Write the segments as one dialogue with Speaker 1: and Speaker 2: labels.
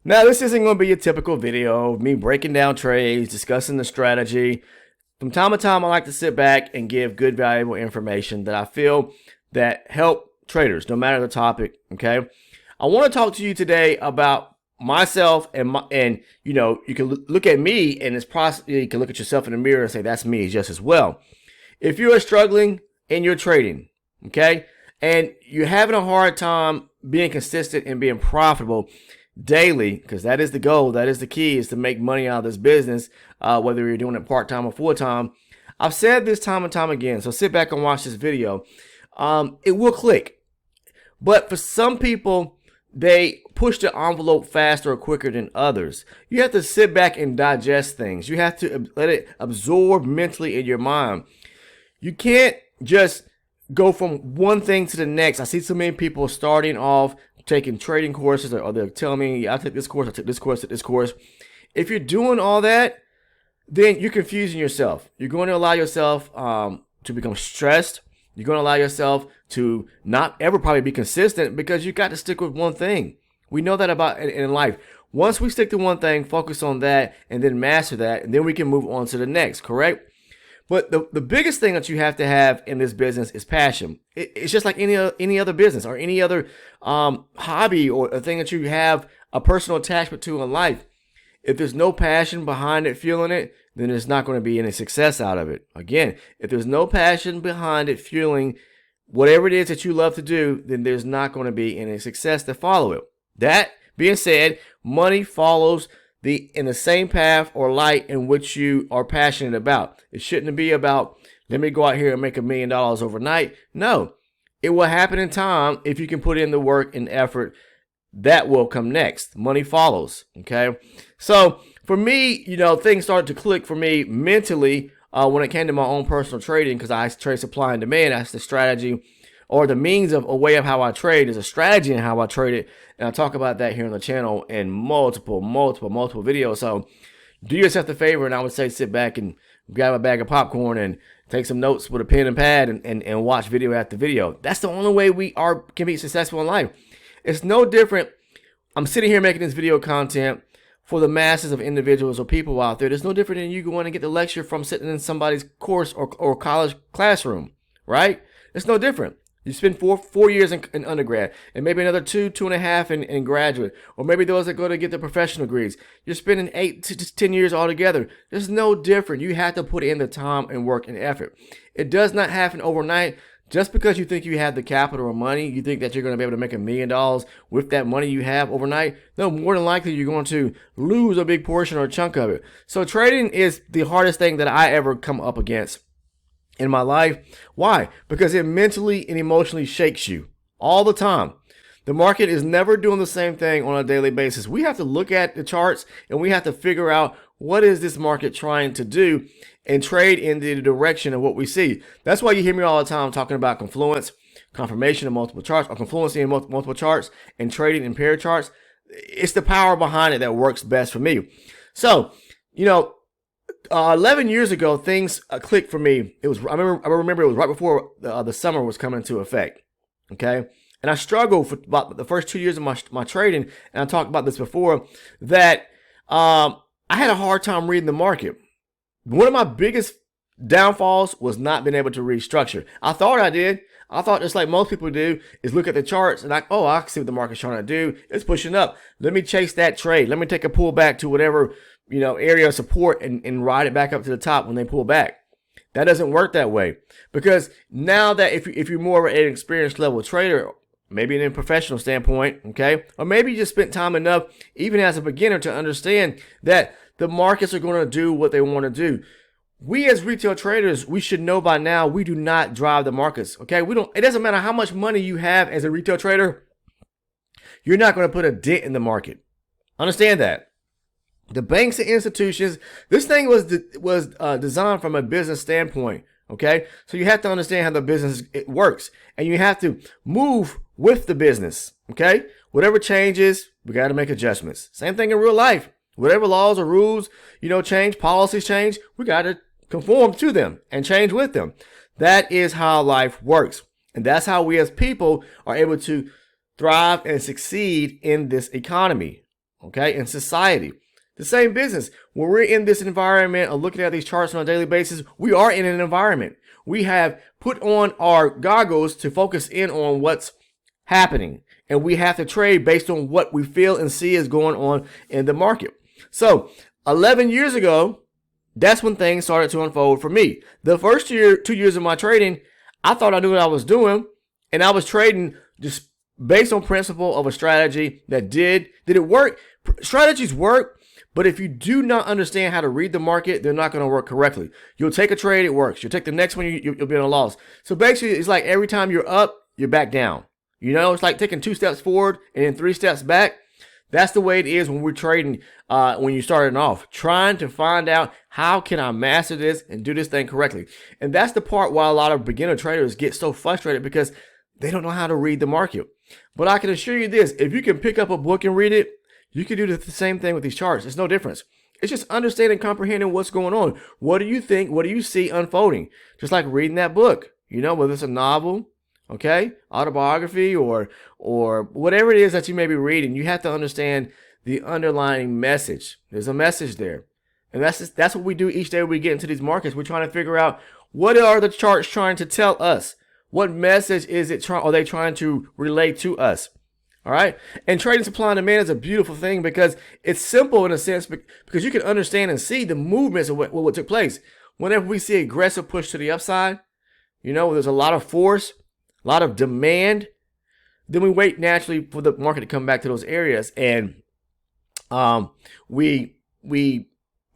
Speaker 1: Now, this isn't going to be a typical video of me breaking down trades, discussing the strategy. From time to time, I like to sit back and give good, valuable information that I feel that help traders, no matter the topic. Okay, I want to talk to you today about myself and you know, you can look at me and it's possibly you can look at yourself in the mirror and say that's me just as well. If you're struggling in your trading, okay, and you're having a hard time being consistent and being profitable daily, because that is the goal, that is the key, is to make money out of this business, whether you're doing it part-time or full-time. I've said this time and time again, so sit back and watch this video. It will click, but for some people, they push the envelope faster or quicker than others. You have to sit back and digest things. You have to let it absorb mentally in your mind. You can't just go from one thing to the next. I see so many people starting off taking trading courses, or they're telling me, I took this course, I took this course, I took this course. If you're doing all that, then you're confusing yourself. You're going to allow yourself to become stressed. You're going to allow yourself to not ever probably be consistent because you got to stick with one thing. We know that about in life. Once we stick to one thing, focus on that, and then master that, and then we can move on to the next, correct? But the biggest thing that you have to have in this business is passion. It's just like any other business or any other hobby or a thing that you have a personal attachment to in life. If there's no passion behind it, fueling it, then there's not going to be any success out of it. Again, if there's no passion behind it, fueling whatever it is that you love to do, then there's not going to be any success to follow it. That being said, money follows in the same path or light in which you are passionate about. It shouldn't be about, let me go out here and make $1 million overnight. No, it will happen in time if you can put in the work and effort. That will come next. Money follows. Okay. So for me, you know, things started to click for me mentally when it came to my own personal trading, because I trade supply and demand. That's the strategy or the means of a way of how I trade. Is a strategy in how I trade it. And I talk about that here on the channel in multiple videos. So do yourself the favor, and I would say sit back and grab a bag of popcorn and take some notes with a pen and pad and watch video after video. That's the only way we can be successful in life. It's no different. I'm sitting here making this video content for the masses of individuals or people out there. There's no different than you going to get the lecture from sitting in somebody's course or college classroom, right? It's no different. You spend four years in undergrad, and maybe another two and a half in graduate, or maybe those that go to get their professional degrees. You're spending 8 to 10 years altogether. There's no different. You have to put in the time and work and effort. It does not happen overnight. Just because you think you have the capital or money, you think that you're going to be able to make $1 million with that money you have overnight. No, more than likely you're going to lose a big portion or a chunk of it. So trading is the hardest thing that I ever come up against in my life. Why? Because it mentally and emotionally shakes you all the time. The market is never doing the same thing on a daily basis. We have to look at the charts and we have to figure out what is this market trying to do and trade in the direction of what we see. That's why you hear me all the time talking about confluence, confirmation of multiple charts, or confluency in multiple charts, and trading in pair charts. It's the power behind it that works best for me. So, you know, 11 years ago, things clicked for me. I remember it was right before the summer was coming into effect. Okay. And I struggled for about the first 2 years of my trading. And I talked about this before, that I had a hard time reading the market. One of my biggest downfalls was not being able to restructure. I thought I did. I thought, just like most people do, is look at the charts and like, oh, I can see what the market's trying to do. It's pushing up. Let me chase that trade. Let me take a pull back to whatever, you know, area of support and ride it back up to the top when they pull back. That doesn't work that way, because now that if you're more of an experienced level trader, maybe in a professional standpoint, okay, or maybe you just spent time enough, even as a beginner, to understand that the markets are going to do what they want to do. We as retail traders, we should know by now, we do not drive the markets, okay? It doesn't matter how much money you have as a retail trader, you're not going to put a dent in the market. Understand that. The banks and institutions, this thing was designed from a business standpoint, okay? So you have to understand how the business works, and you have to move with the business, okay? Whatever changes, we got to make adjustments. Same thing in real life. Whatever laws or rules, you know, change, policies change, we got to conform to them and change with them. That is how life works. And that's how we as people are able to thrive and succeed in this economy. okay, in society. The same business. When we're in this environment of looking at these charts on a daily basis, we are in an environment. We have put on our goggles to focus in on what's happening. And we have to trade based on what we feel and see is going on in the market. So 11 years ago, that's when things started to unfold for me. The first 2 years of my trading, I thought I knew what I was doing. And I was trading just based on principle of a strategy that did it work? Strategies work. But if you do not understand how to read the market, they're not going to work correctly. You'll take a trade, it works. You'll take the next one, you'll be in a loss. So basically, it's like every time you're up, you're back down. You know, it's like taking 2 steps forward and then 3 steps back. That's the way it is when we're trading, when you're starting off. Trying to find out how can I master this and do this thing correctly. And that's the part why a lot of beginner traders get so frustrated because they don't know how to read the market. But I can assure you this, if you can pick up a book and read it, you can do the same thing with these charts. It's no difference. It's just understanding and comprehending what's going on. What do you think? What do you see unfolding? Just like reading that book, you know, whether it's a novel, okay, autobiography, or whatever it is that you may be reading, you have to understand the underlying message. There's a message there. And that's what we do each day when we get into these markets. We're trying to figure out what are the charts trying to tell us? What message are they trying to relate to us? All right. And trading supply and demand is a beautiful thing because it's simple in a sense because you can understand and see the movements of what took place. Whenever we see aggressive push to the upside, you know, there's a lot of force, a lot of demand. Then we wait naturally for the market to come back to those areas. And we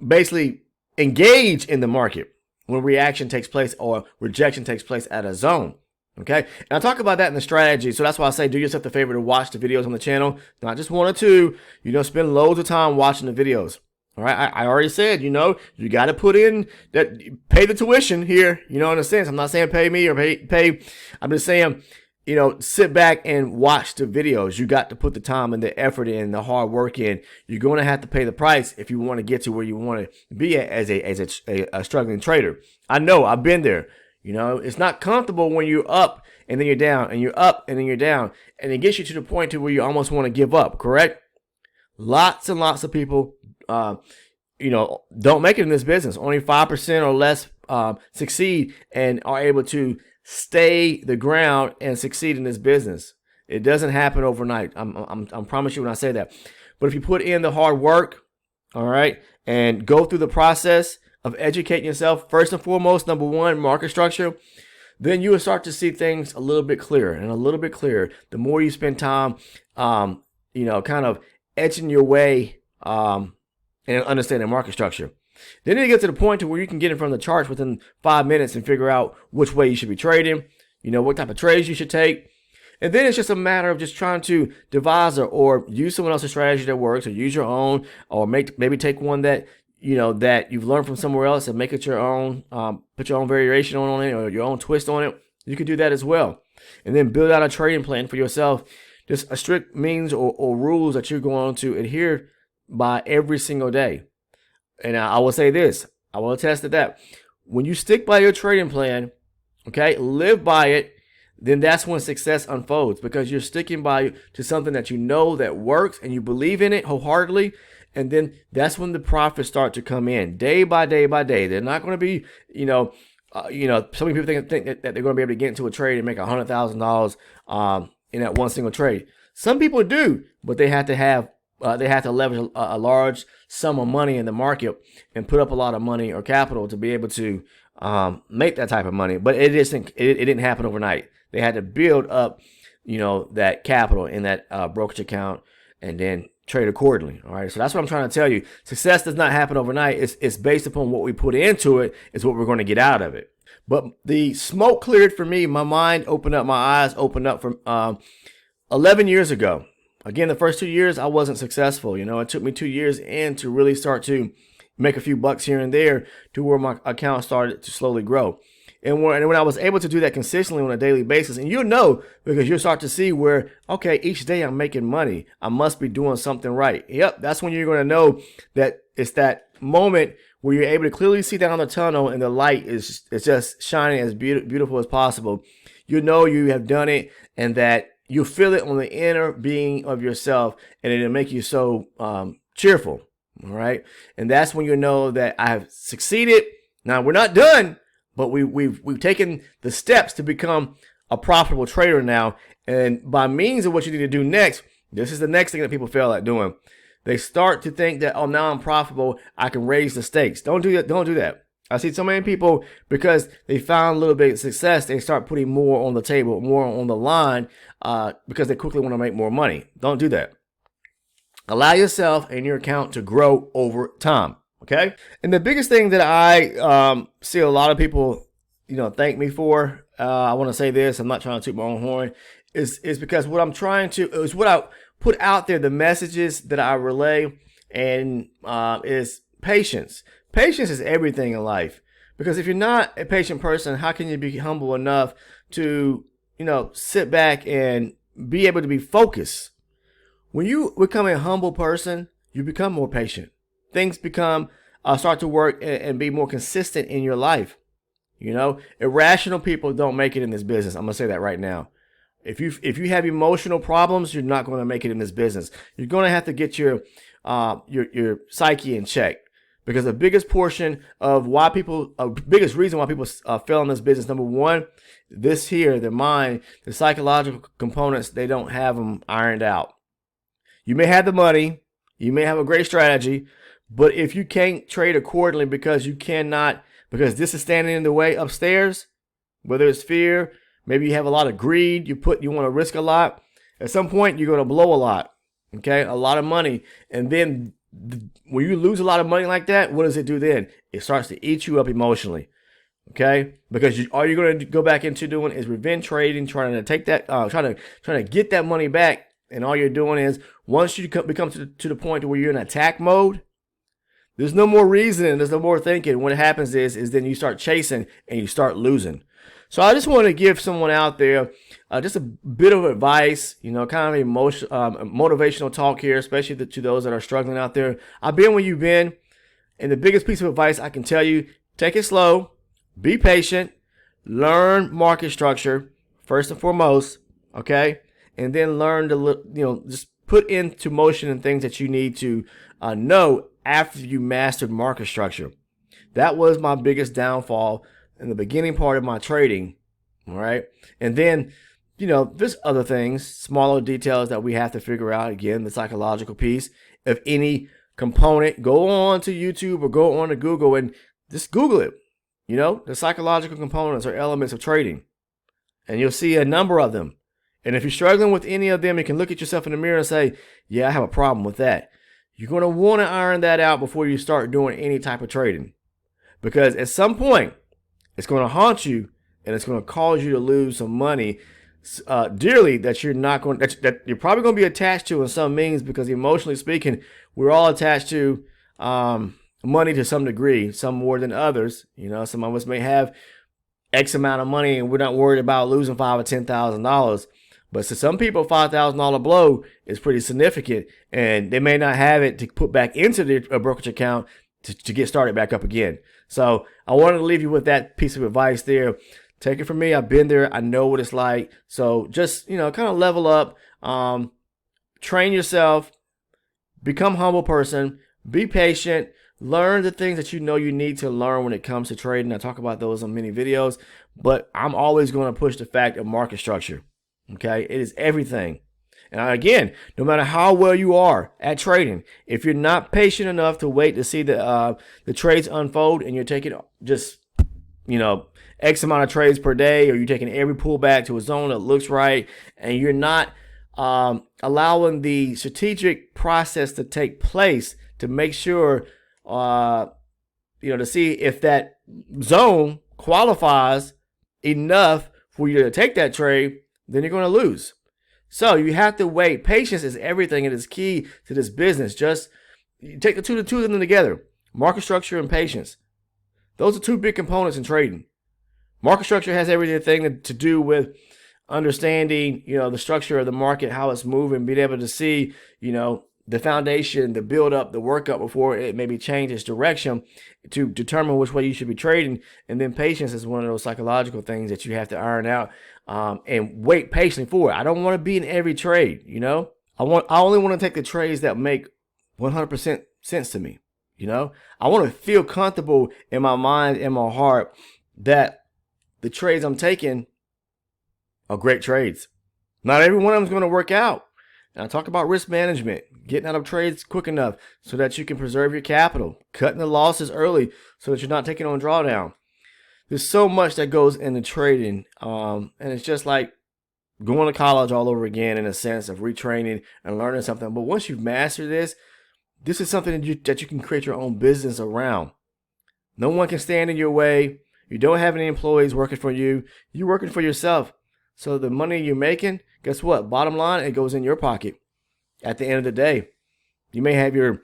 Speaker 1: basically engage in the market when reaction takes place or rejection takes place at a zone. Okay, and I talk about that in the strategy, so that's why I say do yourself the favor to watch the videos on the channel, not just 1 or 2. You know, spend loads of time watching the videos. All right, I already said, you know, you got to put in that, pay the tuition here. You know, in a sense, I'm not saying pay me or pay. I'm just saying, you know, sit back and watch the videos. You got to put the time and the effort in, the hard work in. You're going to have to pay the price if you want to get to where you want to be as a struggling trader. I know, I've been there. You know, it's not comfortable when you're up and then you're down and you're up and then you're down. And it gets you to the point to where you almost want to give up, correct? Lots and lots of people, you know, don't make it in this business. Only 5% or less succeed and are able to stay the ground and succeed in this business. It doesn't happen overnight. I'm promise you when I say that. But if you put in the hard work, all right, and go through the process of educating yourself, first and foremost, number 1, market structure, then you will start to see things a little bit clearer and a little bit clearer. The more you spend time, you know, kind of etching your way and understanding market structure. Then you get to the point to where you can get in front of the charts within 5 minutes and figure out which way you should be trading, you know, what type of trades you should take. And then it's just a matter of just trying to devise or use someone else's strategy that works, or use your own, or maybe take one that, you know, that you've learned from somewhere else and make it your own, put your own variation on it or your own twist on it. You can do that as well. And then build out a trading plan for yourself. Just a strict means or rules that you're going to adhere by every single day. And I will say this, I will attest to that. When you stick by your trading plan, okay, live by it, then that's when success unfolds, because you're sticking by to something that you know that works and you believe in it wholeheartedly. And then that's when the profits start to come in day by day by day. They're not going to be, some people think that they're going to be able to get into a trade and make $100,000 in that one single trade. Some people do, but they have to leverage a large sum of money in the market and put up a lot of money or capital to be able to make that type of money. But it didn't happen overnight. They had to build up, that capital in that brokerage account and then trade accordingly. All right. So that's what I'm trying to tell you. Success does not happen overnight. It's based upon what we put into it is what we're going to get out of it. But the smoke cleared for me. My mind opened up. My eyes opened up from 11 years ago. Again, the first 2 years, I wasn't successful. It took me 2 years in to really start to make a few bucks here and there to where my account started to slowly grow. And when I was able to do that consistently on a daily basis, and you'll know because you'll start to see where, okay, each day I'm making money. I must be doing something right. Yep, that's when you're going to know that it's that moment where you're able to clearly see down the tunnel and the light is just shining as beautiful as possible. You know you have done it and that you'll feel it on the inner being of yourself, and it'll make you so cheerful. All right. And that's when you know that I have succeeded. Now, we're not done, but we've taken the steps to become a profitable trader now. And by means of what you need to do next, this is the next thing that people fail at doing. They start to think that, oh, now I'm profitable, I can raise the stakes. Don't do that. Don't do that. I see so many people, because they found a little bit of success, they start putting more on the table, more on the line, because they quickly want to make more money. Don't do that. Allow yourself and your account to grow over time. Okay. And the biggest thing that I see a lot of people, thank me for, I want to say this, I'm not trying to toot my own horn, is because what I'm trying to, is what I put out there, the messages that I relay, and is patience. Patience is everything in life, because if you're not a patient person, how can you be humble enough to, sit back and be able to be focused? When you become a humble person, you become more patient. Things become, start to work and be more consistent in your life. Irrational people don't make it in this business. I'm going to say that right now. If you have emotional problems, you're not going to make it in this business. You're going to have to get your psyche in check. Because the biggest portion of biggest reason why people fail in this business, number one, their mind, the psychological components, they don't have them ironed out. You may have the money, you may have a great strategy, but if you can't trade accordingly because this is standing in the way upstairs, whether it's fear, maybe you have a lot of greed, you want to risk a lot, at some point you're going to blow a lot, okay, a lot of money, and then when you lose a lot of money like that, what does it do then? It starts to eat you up emotionally, okay? Because all you're going to go back into doing is revenge trading, trying to take that, trying to get that money back, and all you're doing is, once you become to the point where you're in attack mode, there's no more reasoning, there's no more thinking. What happens is then you start chasing and you start losing. So I just want to give someone out there just a bit of advice, kind of motivational talk here, especially to those that are struggling out there. I've been where you've been, and the biggest piece of advice I can tell you, take it slow, be patient, learn market structure first and foremost, okay? And then learn to, just put into motion the things that you need to know after you mastered market structure. That was my biggest downfall in the beginning part of my trading, all right? And then, there's other things, smaller details that we have to figure out. Again, the psychological piece of any component. Go on to YouTube or go on to Google and just Google it. The psychological components or elements of trading. And you'll see a number of them. And if you're struggling with any of them, you can look at yourself in the mirror and say, yeah, I have a problem with that. You're going to want to iron that out before you start doing any type of trading. Because at some point, it's going to haunt you, and it's going to cause you to lose some money dearly that you're probably going to be attached to in some means, because emotionally speaking, we're all attached to money to some degree, some more than others. Some of us may have X amount of money and we're not worried about losing $5,000 or $10,000. But to some people, $5,000 blow is pretty significant, and they may not have it to put back into their brokerage account to get started back up again. So I wanted to leave you with that piece of advice there. Take it from me. I've been there. I know what it's like. So just, kind of level up, train yourself, become a humble person, be patient, learn the things that you need to learn when it comes to trading. I talk about those on many videos, but I'm always going to push the fact of market structure. Okay. It is everything. And again, no matter how well you are at trading, if you're not patient enough to wait to see the trades unfold, and you're taking just, X amount of trades per day, or you're taking every pullback to a zone that looks right, and you're not allowing the strategic process to take place to make sure, to see if that zone qualifies enough for you to take that trade, then you're going to lose. So you have to wait. Patience is everything. It is key to this business. Just take the two of them together. Market structure and patience. Those are two big components in trading. Market structure has everything to do with understanding, the structure of the market, how it's moving, being able to see, the foundation, the build up, the workup before it maybe changes direction to determine which way you should be trading. And then patience is one of those psychological things that you have to iron out and wait patiently for it. I don't want to be in every trade, you know. I only want to take the trades that make 100% sense to me, you know. I want to feel comfortable in my mind and my heart that the trades I'm taking are great trades. Not every one of them is going to work out. And I talk about risk management, getting out of trades quick enough so that you can preserve your capital, cutting the losses early so that you're not taking on drawdown. There's so much that goes into trading, and it's just like going to college all over again in a sense of retraining and learning something. But once you've mastered this is something that you can create your own business around. No one can stand in your way. You don't have any employees working for you. You're working for yourself. So the money you're making, guess what? Bottom line, it goes in your pocket at the end of the day. You may have your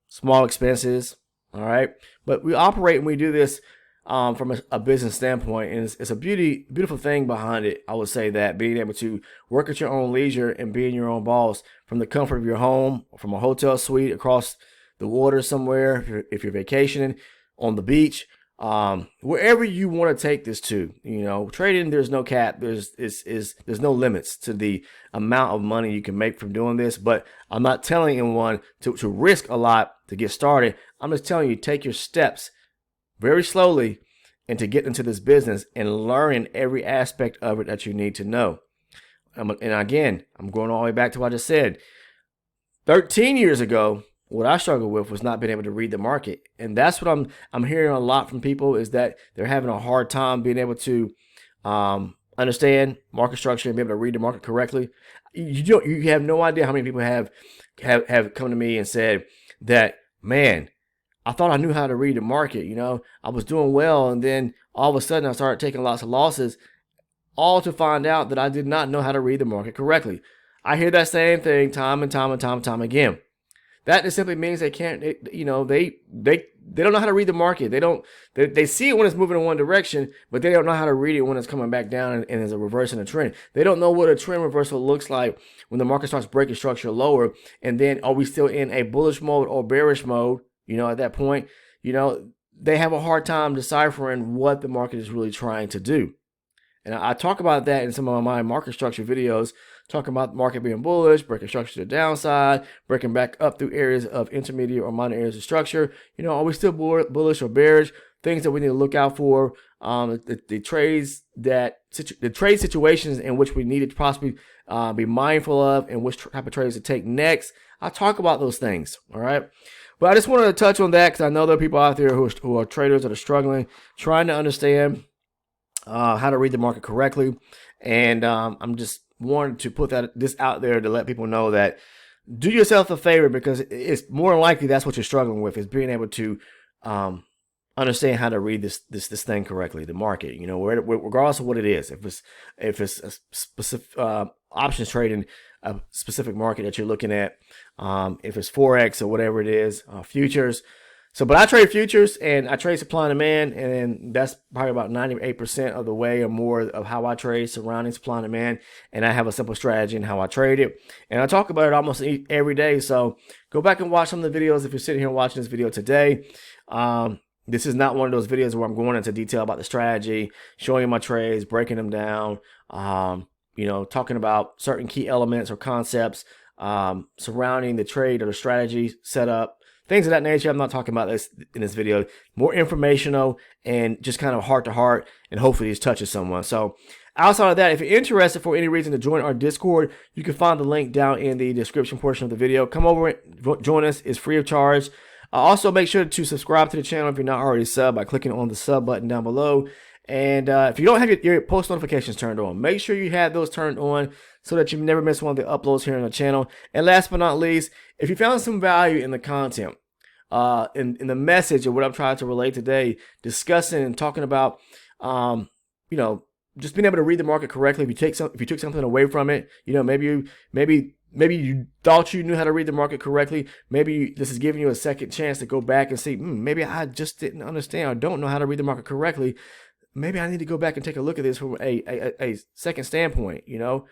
Speaker 1: small expenses, all right? But we operate and we do this from a business standpoint, and it's a beautiful thing behind it. I would say that being able to work at your own leisure and being your own boss from the comfort of your home, from a hotel suite across the water somewhere, if you're vacationing on the beach, wherever you want to take this to, you know, trading, there's no cap. There's no limits to the amount of money you can make from doing this. But I'm not telling anyone to risk a lot to get started. I'm just telling you, take your steps very slowly and to get into this business and learn every aspect of it that you need to know. And again, I'm going all the way back to what I just said. 13 years ago, what I struggled with was not being able to read the market. And that's what I'm hearing a lot from people, is that they're having a hard time being able to understand market structure and be able to read the market correctly. You have no idea how many people have come to me and said that, man, I thought I knew how to read the market. You know, I was doing well, and then all of a sudden I started taking lots of losses, all to find out that I did not know how to read the market correctly. I hear that same thing time and time again. That just simply means they can't, they don't know how to read the market. They see it when it's moving in one direction, but they don't know how to read it when it's coming back down and is a reverse in a trend. They don't know what a trend reversal looks like when the market starts breaking structure lower. And then are we still in a bullish mode or bearish mode? You know, at that point, you know, they have a hard time deciphering what the market is really trying to do. And I talk about that in some of my market structure videos, talking about the market being bullish, breaking structure to the downside, breaking back up through areas of intermediate or minor areas of structure. You know, are we still bullish or bearish? Things that we need to look out for, the trade situations in which we need to possibly be mindful of, and which type of trades to take next. I talk about those things, all right? But I just wanted to touch on that because I know there are people out there who are traders that are struggling, trying to understand how to read the market correctly. And I'm just wanted to put this out there to let people know that do yourself a favor, because it's more than likely that's what you're struggling with, is being able to understand how to read this thing correctly, the market. You know, regardless of what it is, if it's a specific options trading, a specific market that you're looking at, if it's Forex or whatever it is, futures. So, but I trade futures and I trade supply and demand, and that's probably about 98% of the way or more of how I trade, surrounding supply and demand. And I have a simple strategy in how I trade it, and I talk about it almost every day. So go back and watch some of the videos if you're sitting here watching this video today. This is not one of those videos where I'm going into detail about the strategy, showing you my trades, breaking them down, you know, talking about certain key elements or concepts surrounding the trade or the strategy setup, things of that nature. I'm not talking about this in this video. More informational and just kind of heart to heart, and hopefully this touches someone. So outside of that, if you're interested for any reason to join our Discord, you can find the link down in the description portion of the video. Come over and join us. It's free of charge. Also, make sure to subscribe to the channel if you're not already subbed by clicking on the sub button down below. And if you don't have your post notifications turned on, make sure you have those turned on so that you never miss one of the uploads here on the channel. And last but not least, if you found some value in the content, in the message of what I'm trying to relate today, discussing and talking about, you know, just being able to read the market correctly. If you took something away from it, you know, maybe you thought you knew how to read the market correctly. Maybe this is giving you a second chance to go back and see, maybe I just didn't understand or don't know how to read the market correctly. Maybe I need to go back and take a look at this from a second standpoint, you know.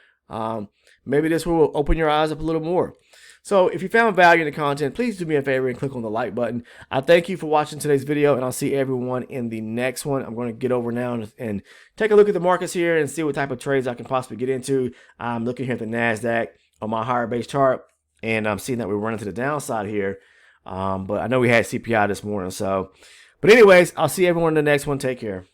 Speaker 1: Maybe this will open your eyes up a little more. So if you found value in the content, please do me a favor and click on the like button. I thank you for watching today's video, and I'll see everyone in the next one. I'm going to get over now and take a look at the markets here and see what type of trades I can possibly get into. I'm looking here at the NASDAQ on my higher base chart, and I'm seeing that we're running to the downside here. But I know we had CPI this morning. But anyways, I'll see everyone in the next one. Take care.